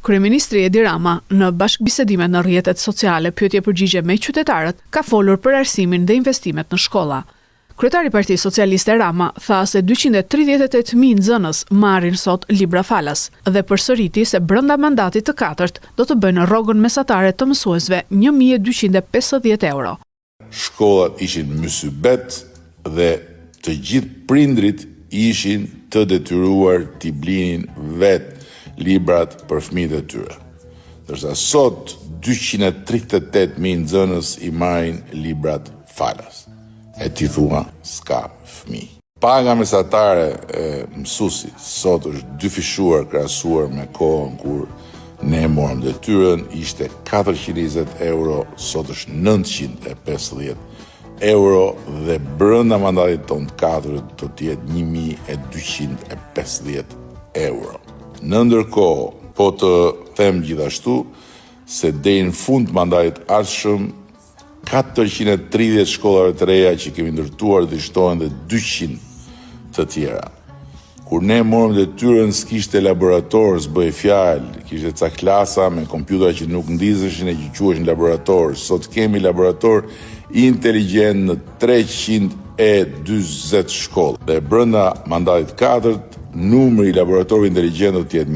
Kryeministri Edi Rama, në bashkëbisedime në rrjetet sociale pyetje-përgjigje me qytetarët, ka folur për arsimin dhe investimet në shkolla. Kryetari i Partisë Socialiste Rama tha se 238.000 nxënës marrin sot libra falas dhe përsëriti se brenda mandatit të katërt do të bëjnë rrogën mesatare të mësuesve 1.250 euro. Shkollat ishin mysybet dhe të gjithë prindrit ishin të detyruar t'i blinin vetë librat për fëmijët e tyre. Ndërsa sot 238.000 nxënës i marrin librat falas. E ti thua, s'ka fëmijë. Paga mesatare e mësuesit sot është dyfishuar krahasuar me kohën kur ne morëm detyrën, ishte 420 euro, sot është 950 euro dhe brenda mandatit ton të katërt do të jetë 1.250 euro. Në ndërkohë, po të them gjithashtu se deri në fund mandatit ardhshëm 430 shkollave të reja që kemi ndërtuar dhe shtohen dhe 200 të tjera. Kur ne morëm detyrën s'kishte laborator, s'bëj fjalë, kishte ca klasa me kompjutora që nuk ndizeshin e që quheshin laborator. Sot kemi laborator inteligjent në 320 shkollë. Dhe brenda mandatit katërt, numri i laboratorëve inteligjent do të jetë